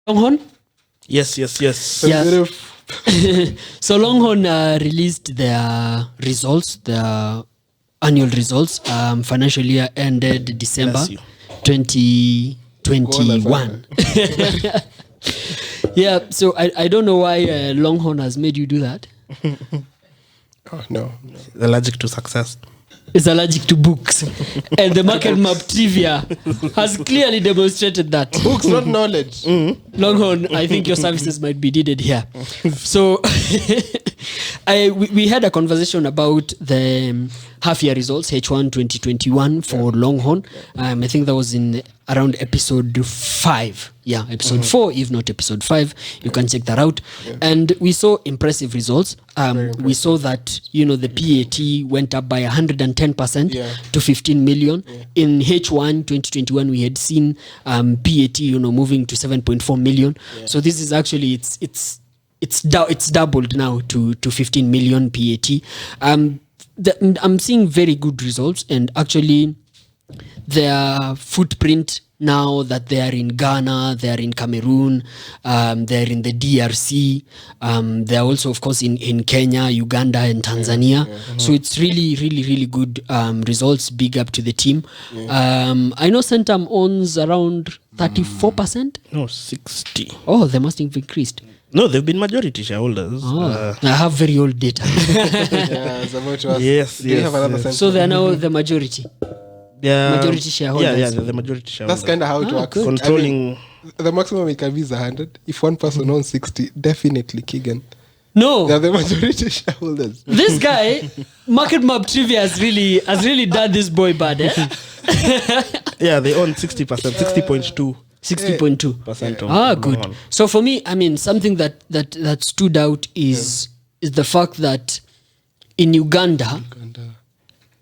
Longhorn? Yes. Yeah. So Longhorn released their results, their annual results. Financial year ended December 2021. Yeah, so I don't know why Longhorn has made you do that. Oh, no. Allergic to success. Is allergic to books. And the market map trivia has clearly demonstrated that. Books, not knowledge. Longhorn, I think your services might be needed here. So we had a conversation about the half-year results, H1 2021 for Longhorn. I think that was in around episode 5. Yeah, episode 4, if not episode 5. You can check that out. And we saw impressive results. We saw that, the PAT went up by 110% to 15 million. In H1 2021, we had seen PAT, moving to 7.4 million. So this is actually, it's doubled now to 15 million PAT. I'm seeing very good results, and actually their footprint now that they are in Ghana, they are in Cameroon, they are in the DRC, they are also, of course, in Kenya, Uganda, and Tanzania. So it's really, really, really good results. Big up to the team. I know Centum owns around 34%. No, 60. Oh, they must have increased. No, they've been majority shareholders. I have very old data. Yes. Have another sentence? So they are now the majority. Majority shareholders. Yeah, the majority shareholders. That's kind of how it works. Good. Controlling. The maximum it can be is 100. If one person owns 60, definitely Keegan. No. They're the majority shareholders. This guy, market map trivia has really done this boy bad. Yeah, they own 60%, 60.2. 60.2%. of Good. Longhorn. So for me, I mean, something that stood out is the fact that in Uganda,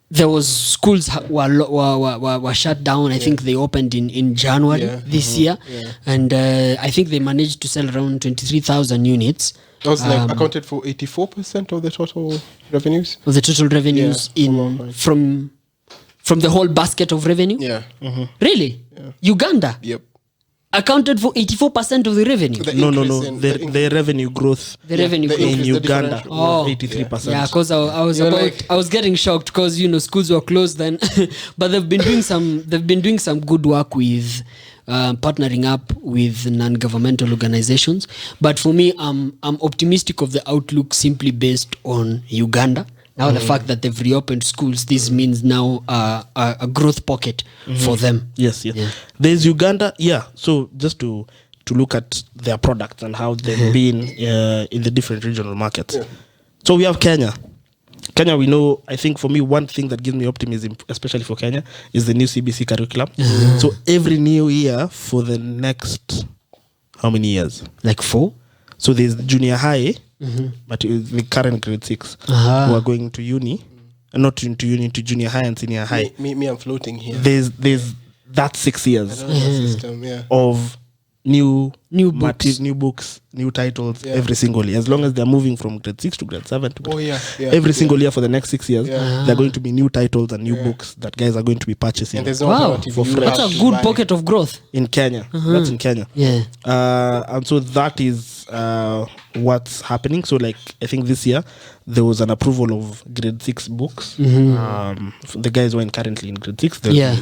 there was schools were shut down. I think they opened in January this year, and I think they managed to sell around 23,000 units. That was accounted for 84% of the total revenues. Of the total revenues from the whole basket of revenue. Yeah. Really? Yeah. Uganda. Yep. Accounted for 84% of the revenue. No. The revenue growth. The revenue growth in Uganda, Oh, 83%. Yeah, because I was getting shocked because schools were closed then, but they've been doing some good work with partnering up with non-governmental organizations. But for me, I'm optimistic of the outlook simply based on Uganda. Now the fact that they've reopened schools, this means now a growth pocket for them. Yes. Yeah. There's Uganda. Yeah. So just to look at their products and how they've been in the different regional markets. Yeah. So we have Kenya. Kenya, we know, I think for me, one thing that gives me optimism, especially for Kenya, is the new CBC curriculum. So every new year for the next, how many years? Like 4? So there's junior high, but the current grade 6 who are going to uni, not into uni, to junior high and senior high. Me, I'm floating here. There's that 6 years System, of new books, new books, new titles every single year. As long as they're moving from grade 6 to grade 7 to every single year for the next 6 years, there are going to be new titles and new books that guys are going to be purchasing. And there's no that's a good pocket of growth in Kenya. That's in Kenya. Yeah. And so that is what's happening. So like I think this year there was an approval of grade 6 books. The guys were currently in grade 6. They're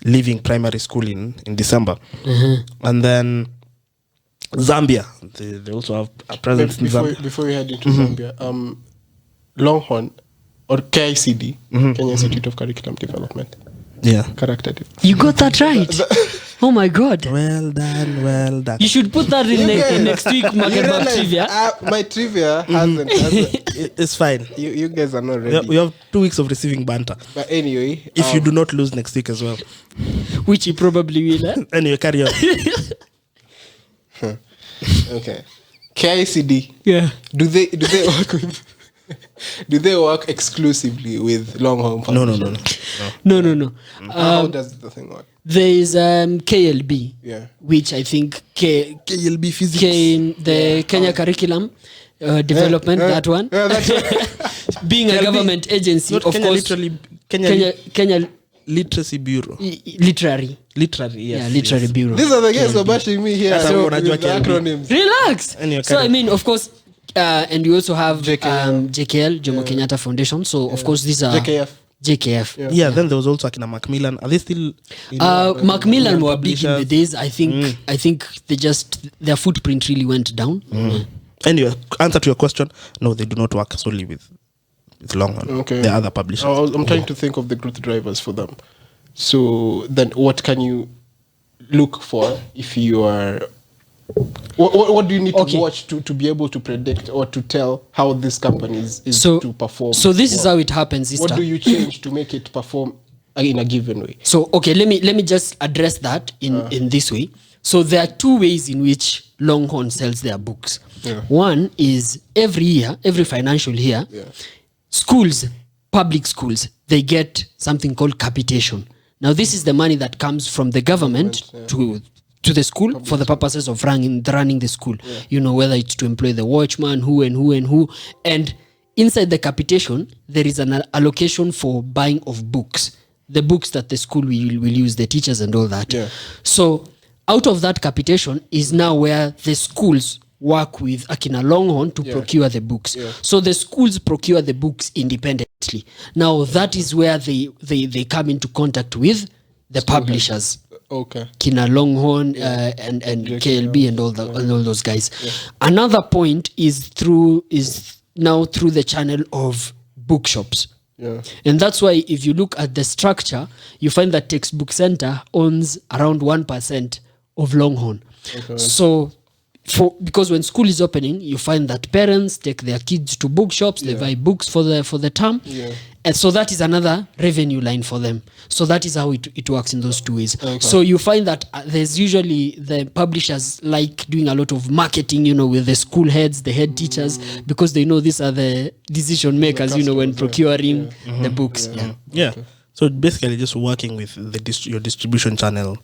leaving primary school in December. And then Zambia, they also have a presence in Zambia. Before we head into Zambia, Longhorn or KICD, Kenya Institute of Curriculum Development. Yeah. Character. You got that right. Oh my God. Well done. You should put that in next week market map trivia. My trivia hasn't. It's fine. You guys are not ready. We have 2 weeks of receiving banter. But anyway, if you do not lose next week as well, which you probably will. Anyway, carry on. Okay. KICD. Yeah. Do they work with? Do they work exclusively with Longhorn Publisher? No. How does the thing work? There is KLB, which I think KLB physics, the Kenya curriculum development. That one. That's Being a government agency, not of Kenya, course. literally Kenya Literacy Bureau. Literary. Literary, yes. Yeah, literary bureau. These are the guys who are bashing me here. That's So, what with I the can do. acronyms. Relax. And you're So kind I mean, of course, and we also have JKL. JKL, Jomo Kenyatta Foundation. So of course these are JKF. Yeah, then there was also Akina Macmillan. Are they still? Macmillan were big in the Publishers? days. I think their footprint really went down. Anyway, answer to your question: no, they do not work solely with Longhorn. Okay. There are other publishers. I'm trying to think of the growth drivers for them. So then, what can you look for if you are? What do you need to watch to be able to predict or to tell how this company is to perform? So this is how it happens. What do you change to make it perform in a given way? So okay, let me just address that in this way. So there are two ways in which Longhorn sells their books. Yeah. One is every financial year, schools, public schools, they get something called capitation. Now this is the money that comes from the government to the school for the purposes of running the school. You know, whether it's to employ the watchman, who. And inside the capitation, there is an allocation for buying of books. The books that the school will use, the teachers and all that. Yeah. So out of that capitation is now where the schools work with Akina Longhorn to procure the books. Yeah. So the schools procure the books independently. Now that is where they come into contact with the publishers. Okay. Kina Longhorn and KLB and all those guys. Yeah. Another point is now through the channel of bookshops. Yeah. And that's why if you look at the structure, you find that Textbook Center owns around 1% of Longhorn. Okay. So because when school is opening, you find that parents take their kids to bookshops, they buy books for the term. Yeah. And so that is another revenue line for them. So that is how it works in those two ways. Okay. So you find that there's usually the publishers like doing a lot of marketing, with the school heads, the head teachers, because they know these are the decision makers, when procuring the books. Yeah. Okay. So basically just working with your distribution channel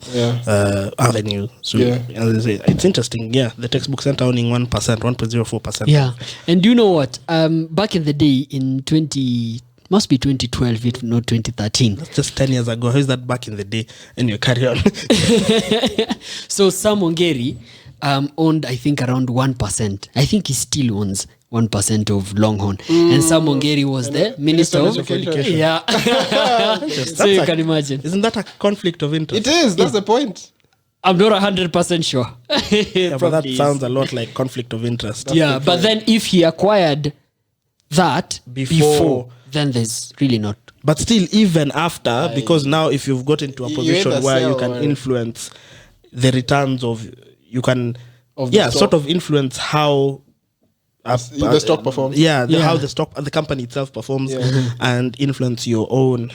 avenue. So as I say, it's interesting. Yeah, the Textbook Center owning 1.04%. Yeah. And you know what? Back in the day in 2012, if not 2013. That's just 10 years ago. How is that back in the day? And you carry on. So Sam Ongeri owned, I think, around 1%. I think he still owns 1% of Longhorn. And Sam Ongeri was the Minister of Education. Yeah. So you can imagine. Isn't that a conflict of interest? It is. That's the point. I'm not 100% sure. But that sounds a lot like conflict of interest. That's but then if he acquired that before, then there's really not. But still, even after, because now if you've got into a position where you can influence the returns you can sort of influence how the stock performs. How the company itself performs and influence your own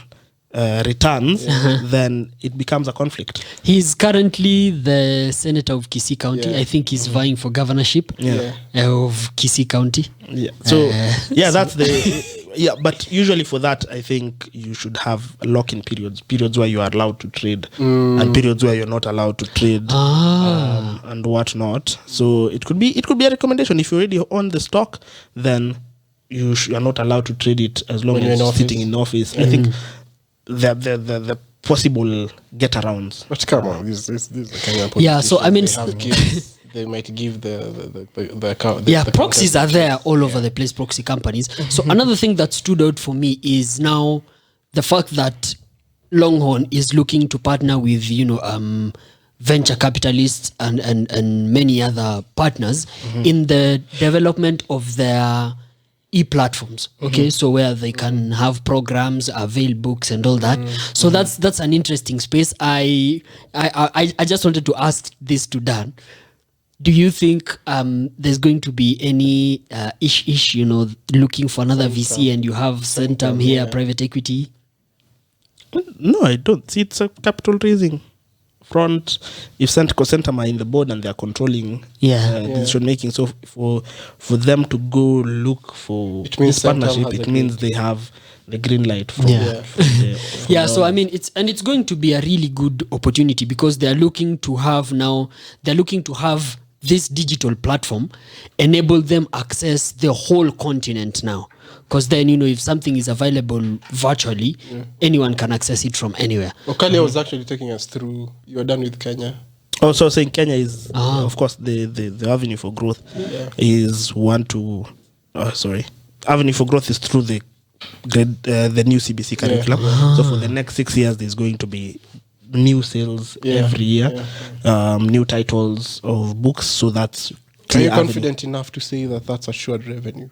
returns, then it becomes a conflict. He's currently the senator of Kisii County. I think he's vying for governorship of Kisii County. Yeah. So that's but usually for that, I think you should have lock-in periods where you are allowed to trade and periods where you're not allowed to trade and whatnot. So it could be a recommendation. If you already own the stock, then you are not allowed to trade it as long as you're sitting in office. I think the possible get-arounds. But come on, this is the Kenyan politicians. Yeah, so I mean, they might give the account. Proxies are there all over the place, proxy companies. So another thing that stood out for me is now the fact that Longhorn is looking to partner with, venture capitalists and many other partners in the development of their e-platforms. Okay, so where they can have programs, avail books and all that. So that's an interesting space. I just wanted to ask this to Dan. Do you think there's going to be any looking for another VC and you have Centum here, private equity? No, I don't see. It's a capital raising front. If Centum are in the board and they're controlling decision making, so for them to go look for this partnership, it means they have the green light from so I mean it's going to be a really good opportunity because they're looking to have this digital platform enabled them access the whole continent now. Because then, if something is available virtually, anyone can access it from anywhere. Okalia was actually taking us through. You're done with Kenya. Also saying Kenya is, of course, the avenue for growth is avenue for growth is through the new CBC curriculum. So for the next 6 years, there's going to be new sales every year, new titles of books. So that's Are you confident enough to say that that's assured revenue?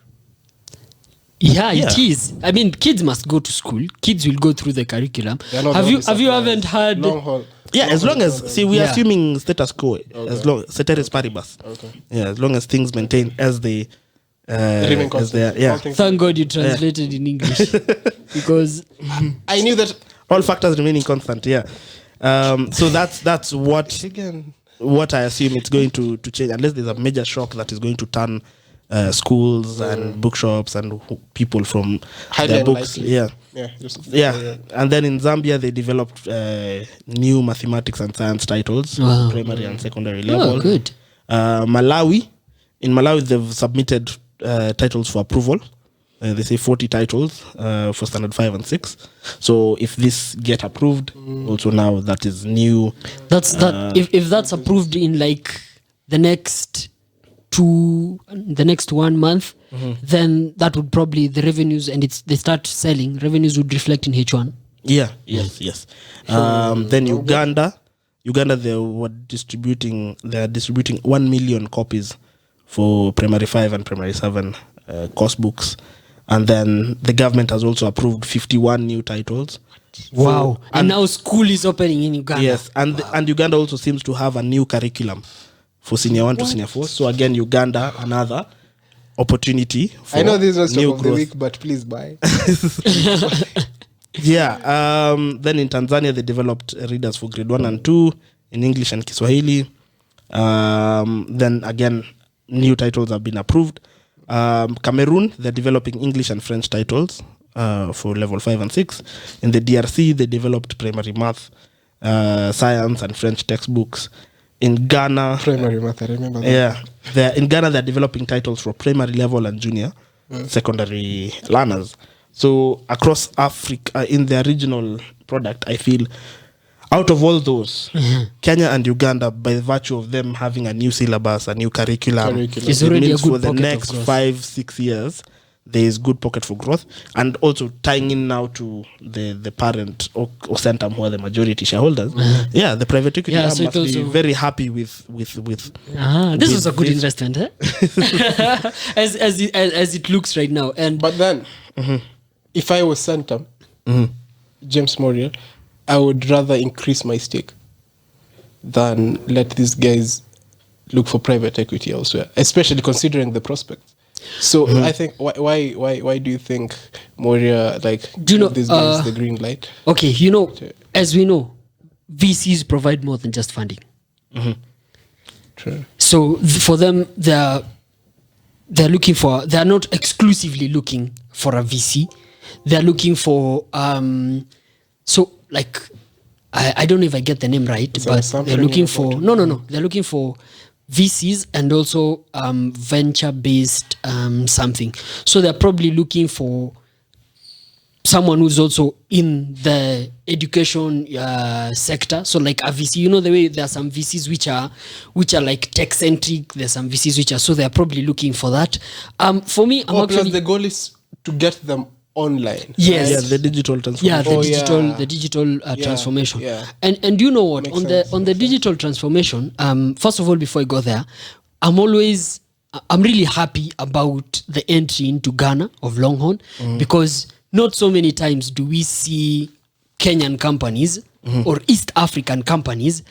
Yeah, it is. I mean, kids must go to school. Kids will go through the curriculum. Have you haven't heard Longhorn? Yeah, as long as we're assuming status quo, as long ceteris paribus. Okay. Yeah, as long as things maintain as they Remain constant. Thank God you translated in English because I knew that all factors remaining constant. Yeah. So that's what I assume it's going to change, unless there's a major shock that is going to turn schools and bookshops and people from their books. Likely. And then in Zambia they developed new mathematics and science titles, primary and secondary level. Good. In Malawi they've submitted titles for approval. They say 40 titles for standard 5 and 6. So if this get approved, also now that is new. If that's approved in like the next 1 month, then that would probably the revenues, and they start selling, revenues would reflect in H1. Yes. Then Uganda they're distributing 1 million copies for primary 5 and primary 7 course books, and then the government has also approved 51 new titles. Wow. And now school is opening in Uganda. Yes, and Uganda also seems to have a new curriculum for senior 1 to senior 4. So again, Uganda, another opportunity for I know this was new of the growth. week, but please buy. Then in Tanzania, they developed readers for grade 1 and 2 in English and Kiswahili. Then again, new titles have been approved. Cameroon, they're developing English and French titles for level 5 and 6. In the DRC, they developed primary math, science and French textbooks. In Ghana, Primary math, I remember that. in Ghana, they're developing titles for primary level and junior secondary learners. So across Africa, in their regional product, I feel out of all those, Kenya and Uganda, by virtue of them having a new syllabus, a new curriculum, It's it already means a good for the pocket of next growth. 5-6 years, there is good pocket for growth. And also tying in now to the parent or Centum, who are the majority shareholders. The private equity arm so must it be also- very happy with This was a good investment, as it looks right now. And But then, if I was Centum, James Morier, I would rather increase my stake than let these guys look for private equity elsewhere, especially considering the prospects. So I think why do you think Moria give these guys the green light? okay, as we know, VCs provide more than just funding. True. So for them, they're not exclusively looking for a VC. They're looking for I don't know if I get the name right, but they're looking for they're looking for VCs and also venture-based something. So they're probably looking for someone who's also in the education sector. So like a VC, the way there are some VCs which are like tech-centric. There's some VCs which are, so they're probably looking for that. For me, I'm Plus actually... the goal is to get them online. Yes. Yeah, the digital transformation. The digital transformation. Yeah. And you know what? Makes On sense. the digital transformation, first of all, before I go there, I'm really happy about the entry into Ghana of Longhorn, because not so many times do we see Kenyan companies or East African companies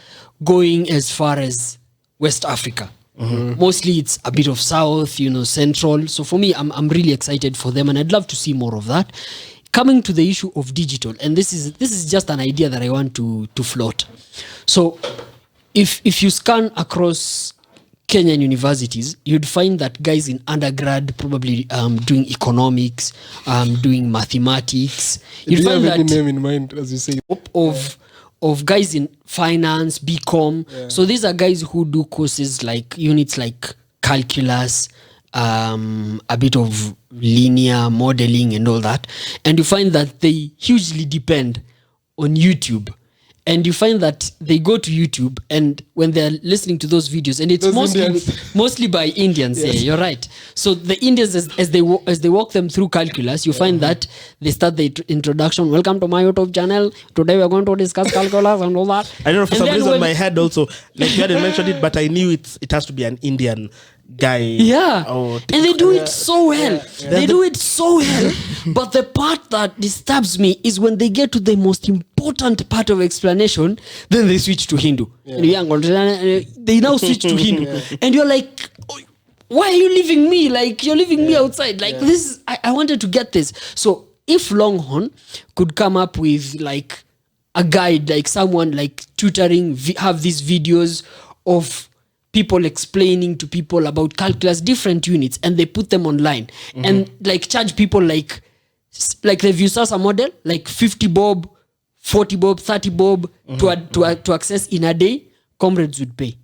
going as far as West Africa. Mostly it's a bit of South, Central. So for me, I'm really excited for them, and I'd love to see more of that. Coming to the issue of digital, and this is just an idea that I want to float. So if you scan across Kenyan universities, you'd find that guys in undergrad probably doing economics, doing mathematics. Do You'd you have find any that name in mind as you say? of of guys in finance, BCom. So these are guys who do courses like units like calculus, a bit of linear modeling and all that. And you find that they hugely depend on YouTube. And you find that they go to YouTube, and when they're listening to those videos, and it's mostly by Indians. Yeah, you're right. So the Indians, as they walk them through calculus, you find that they start the introduction. Welcome to my YouTube channel. Today we are going to discuss calculus and all that. I don't know, for some reason my head also, like you hadn't mentioned it, but I knew it has to be an Indian guy. Yeah, and they do it so well. They do it so well. But the part that disturbs me is when they get to the most important part of explanation, then they switch to Hindu. They now switch to Hindu, and you're like, why are you leaving me? Like, you're leaving me outside. Like, this is, I wanted to get this. So if Longhorn could come up with like a guide, like someone like tutoring, have these videos of people explaining to people about calculus, different units, and they put them online and like charge people like the Viusasa model, like 50 bob, 40 bob, 30 bob to access in a day, comrades would pay.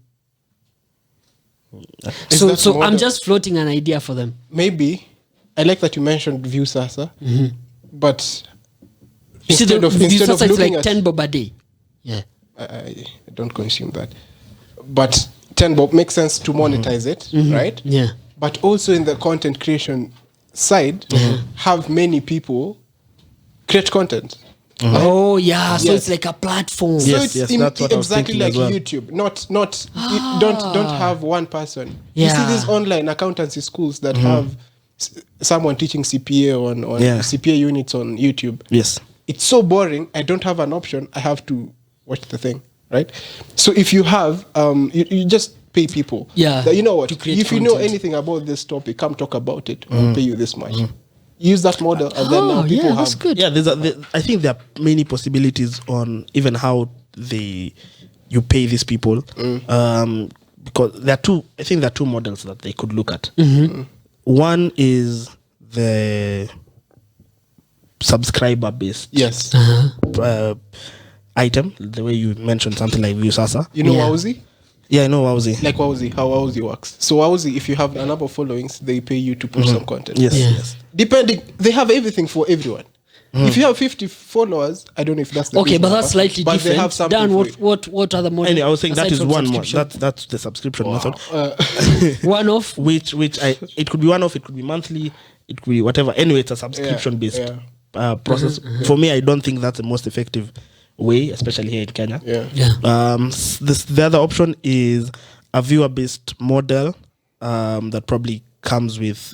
So I'm just floating an idea for them. Maybe. I like that you mentioned Viusasa, but instead of looking it's like at 10 bob a day. Yeah. I don't consume that. But 10 bob makes sense to monetize it, right? Yeah. But also in the content creation side, have many people create content. Oh yeah, so it's like a platform. So Yes, it's that's what I was exactly thinking like as well. YouTube. Don't have one person. You Yeah. see these online accountancy schools that have someone teaching CPA on CPA units on YouTube. Yes. It's so boring. I don't have an option. I have to watch the thing, right? So if you have, you just pay people. Yeah, That, you know what? to create If you know content. anything about this topic, come talk about it. I'll pay you this much. Use that model, and then now people that's have. good. Yeah, I think there are many possibilities on even how you pay these people. Because there are two models that they could look at. One is the subscriber based Yes. item, the way you mentioned something like Viusasa. You know Yeah. Wowzy? Yeah, I know Wowzy. Like Wowzy, how Wowzy works. So Wowzy, if you have a number of followings, they pay you to push some content. Yes, Yeah. yes. Depending, they have everything for everyone. If you have 50 followers, I don't know if that's the Okay, big but number, that's slightly but different. They have something Dan, for what other model? Anyway, I was saying that aside is from one more. subscription? That's the subscription method. One off. Which it could be one off, it could be monthly, it could be whatever. Anyway, it's a subscription based process. For me, I don't think that's the most effective way, especially here in Kenya. Yeah. The other option is a viewer based model that probably comes with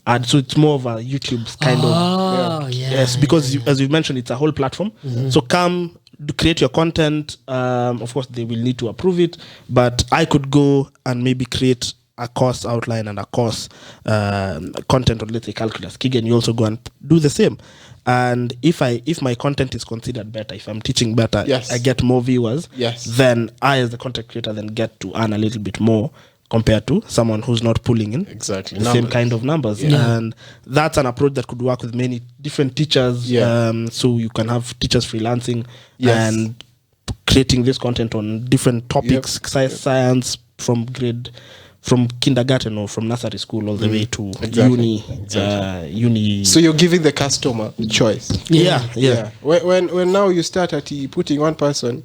ads. So it's more of a YouTube kind of. Yes, because as you mentioned, it's a whole platform. So come create your content. Of course, they will need to approve it, but I could go and maybe create a course outline and a course content on, let's say, calculus. Keegan, you also go and do the same. And if my content is considered better, if I'm teaching better, Yes. I get more viewers. Yes. Then I, as the content creator, then get to earn a little bit more compared to someone who's not pulling in Exactly. the same Numbers. kind of numbers. Yeah. And that's an approach that could work with many different teachers. Yeah. So you can have teachers freelancing Yes. and creating this content on different topics, science from kindergarten or from nursery school all the way to Exactly. uni. So you're giving the customer choice. Yeah. When now you start at putting one person,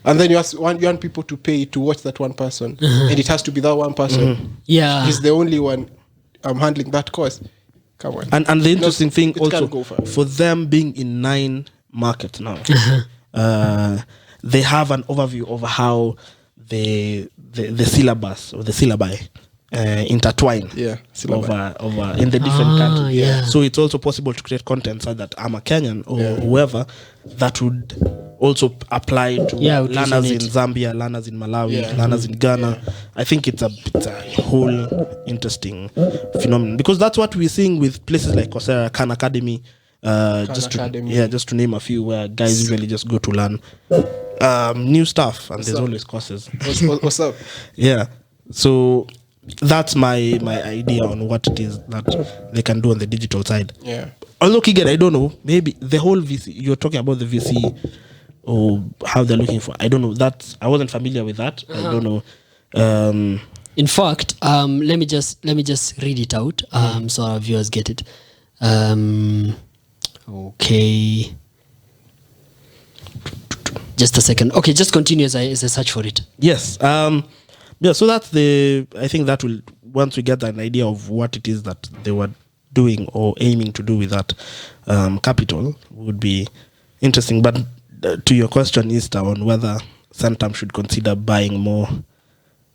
and then you want people to pay to watch that one person, and it has to be that one person. Yeah. He's the only one handling that course. Come on. And the interesting thing it also can't go far. for them being in 9 markets now, they have an overview of how the syllabus or the syllabi intertwine over in the different countries. yeah. So it's also possible to create content so that I'm a Kenyan or whoever that would also apply to would learners in resonate. Zambia, learners in Malawi, Yeah. learners in Ghana. I think it's a whole interesting phenomenon because that's what we're seeing with places like Coursera, Khan Academy. Just to name a few where guys usually just go to learn new stuff, and there's always courses. What's up? Yeah, so that's my idea on what it is that they can do on the digital side. Yeah. Although Keegan, I don't know, maybe the whole VC, you're talking about the VC or how they're looking for. I don't know. That I wasn't familiar with that. I don't know. In fact, let me just read it out so our viewers get it. Okay. Just a second. Okay, just continue as I search for it. Yes. Yeah. So that's I think that will, once we get an idea of what it is that they were doing or aiming to do with that capital, would be interesting. But to your question, Easter, on whether Santam should consider buying more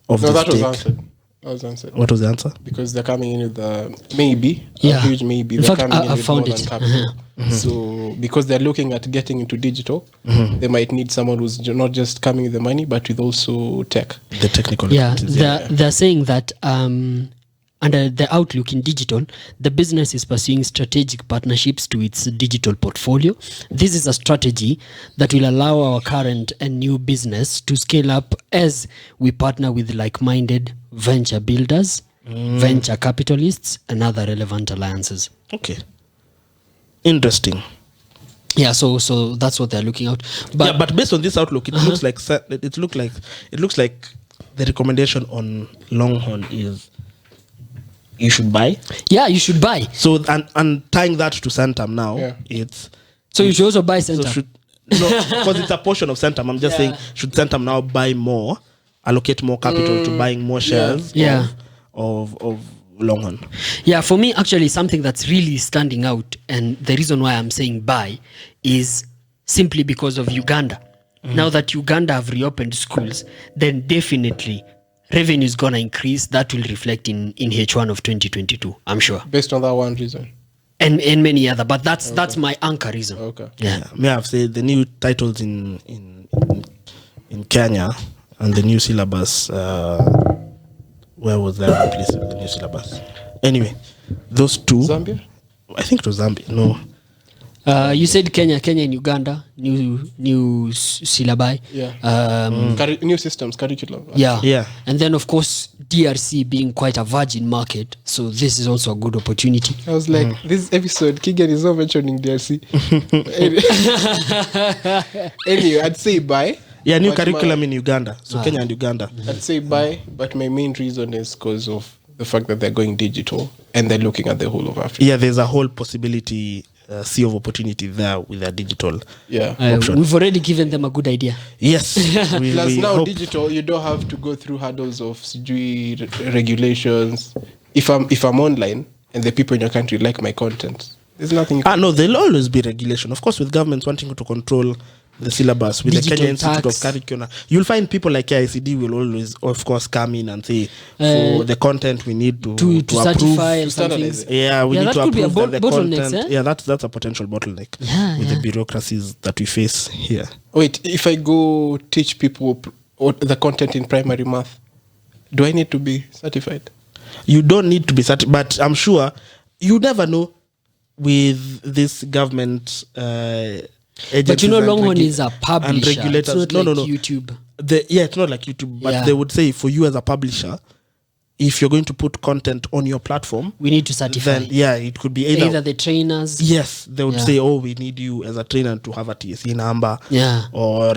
of the that stake. was answered. What was the answer? Because they're coming in with a maybe, Yeah. a huge maybe. In They're fact, coming in I with found more than it. capital. So because they're looking at getting into digital, they might need someone who's not just coming with the money, but with also tech. The technical. Yeah, expertise, they're saying that under the outlook in digital, the business is pursuing strategic partnerships to its digital portfolio. This is a strategy that will allow our current and new business to scale up as we partner with like-minded venture builders, venture capitalists, and other relevant alliances. Okay. Interesting. Yeah, so that's what they're looking out. But But based on this outlook, it looks like the recommendation on Longhorn is you should buy. yeah, you should buy. So and tying that to Santam now, Yeah. it's So you should also buy so Center. because it's a portion of Santam. I'm just saying, should Santam now buy more, allocate more capital to buying more shares Yeah. of Longhorn? Yeah, for me, actually, something that's really standing out, and the reason why I'm saying buy is simply because of Uganda. Now that Uganda have reopened schools, then definitely revenue is going to increase. That will reflect in H1 of 2022, I'm sure. Based on that one reason. And many other, but that's my anchor reason. Okay. Yeah. May I have said the new titles in Kenya and the new syllabus. Where was that place with the new syllabus? Anyway, those two. Zambia? I think it was Zambia. No. You said Kenya and Uganda, new syllabi. Yeah. New systems, curriculum. Yeah. Yeah. And then, of course, DRC being quite a virgin market. So this is also a good opportunity. I was like, this episode, Keegan is not mentioning DRC. Anyway, I'd say buy. Yeah, new But curriculum in Uganda. So Kenya and Uganda. I'd say buy, but my main reason is because of the fact that they're going digital and they're looking at the whole of Africa. Yeah, there's a whole possibility, sea of opportunity there with their digital. Yeah. Option. We've already given them a good idea. Yes. we Plus now hope. digital, you don't have to go through hurdles of regulations. If I'm online and the people in your country like my content, there's nothing. No, there'll always be regulation. Of course, with governments wanting to control the syllabus, with Digital the Kenya Institute tax. of Curriculum, you'll find people like KICD will always, of course, come in and say, for the content we need to To certify approve. and some standardize things. it. Yeah, we Yeah, need that to could be a approve that the bottleneck, content. eh? Yeah, that's a potential bottleneck Yeah, with yeah. the bureaucracies that we face here. Wait, if I go teach people the content in primary math, do I need to be certified? You don't need to be certified, but I'm sure you never know with this government agencies. But you know, and Longhorn is a publisher. and regulators. It's not no, like no, no. YouTube. It's not like YouTube, but Yeah. they would say for you as a publisher, if you're going to put content on your platform, We need to certify. then it could be Either the trainers. yes, they would Yeah. say, oh, we need you as a trainer to have a TSE number, Yeah. or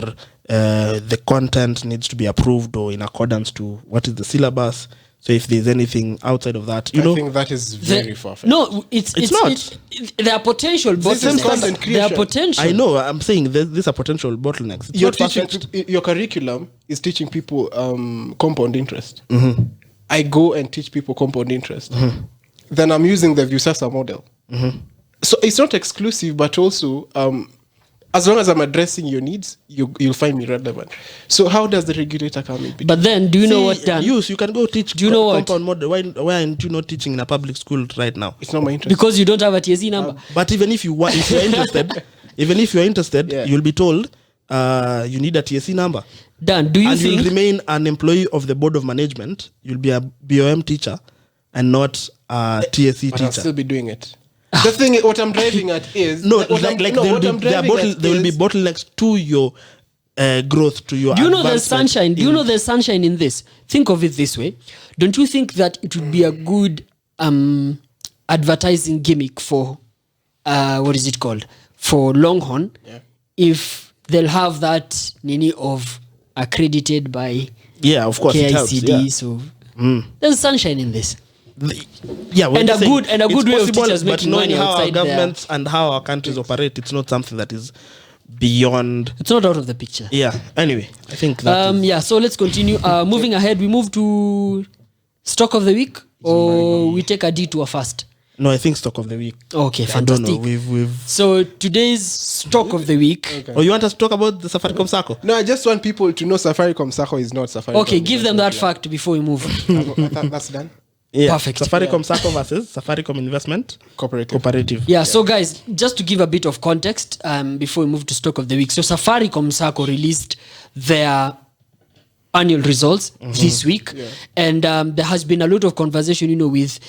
the content needs to be approved or in accordance to what is the syllabus. So if there's anything outside of that, I think that is very far-fetched. No, it's not. there are potential This is bottlenecks. content There are creation. potential. I know. I'm saying these are potential bottlenecks. It's You're not teaching far-fetched. your curriculum is teaching people compound interest. I go and teach people compound interest. Then I'm using the Viusasa model. So it's not exclusive, but also as long as I'm addressing your needs, you'll find me relevant. So how does the regulator come in? But then, do you know what, Dan? You can go teach. Do you know what? compound model? Why aren't you not teaching in a public school right now? It's not my interest. Because you don't have a TSE number. But even if you're interested, Yeah. you'll be told you need a TSE number. Dan, do you And think... you'll remain an employee of the board of management. You'll be a BOM teacher and not a TSE But I'll teacher. still be doing it. The thing, what I'm driving at is No, what I'm- like no, there what I'm driving at will be is- bottlenecks to your growth, to your Do you know there's advancement sunshine? Do you in- know there's sunshine in this? Think of it this way. Don't you think that it would be a good advertising gimmick for what is it called? For Longhorn, Yeah. if they'll have that nini of accredited by Yeah, of course, it helps. KICD. Yeah. So there's sunshine in this. Yeah, we're And just a saying good- and a it's good way of possible, teachers but making knowing money how our outside their- governments and how our countries operate, it's not something that is beyond. It's not out of the picture. Yeah. Anyway, I think that is- Yeah, so let's continue. Moving ahead, we move to stock of the week, or we take a detour first. No, I think stock of the week. Okay, I don't know. fantastic. We've. So today's stock of the week. Oh, you want us to talk about the Safaricom Sacco? No, I just want people to know Safaricom Sacco is not Safaricom. Okay, give them that fact before we move. I thought that's done. Yeah. Perfect. Safaricom Sacco versus Safaricom Investment Cooperative. Yeah, so guys, just to give a bit of context before we move to stock of the week. So Safaricom Sacco released their annual results this week, and there has been a lot of conversation, with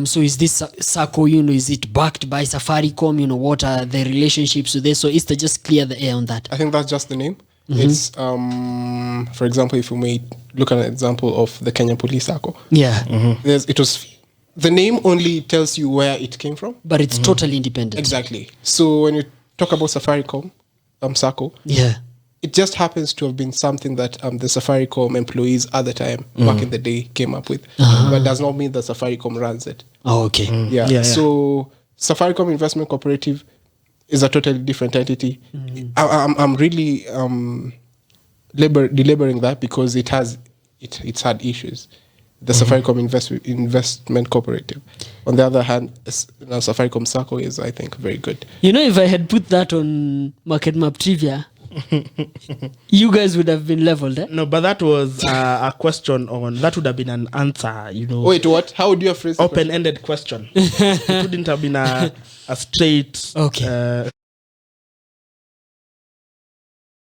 so is this Sacco, is it backed by Safaricom, what are the relationships with this? So is to just clear the air on that. I think that's just the name. It's for example, if we may look at an example of the Kenya Police Sacco. Yeah, It was the name only tells you where it came from. but it's totally independent. Exactly. So when you talk about Safaricom Sacco, Yeah. it just happens to have been something that the Safaricom employees at the time back in the day came up with, but does not mean that Safaricom runs it. Oh, okay. Yeah. So Safaricom Investment Cooperative is a totally different entity. I'm really deliberating that because it's had issues. The Safaricom Investment Cooperative. On the other hand, Safaricom Sacco is, I think, very good. If I had put that on Market Map Trivia, you guys would have been leveled, eh? No, but that was a question on. That would have been an answer, Wait, what? How would you have phrased the question? Open-ended question. It wouldn't have been a straight. Okay.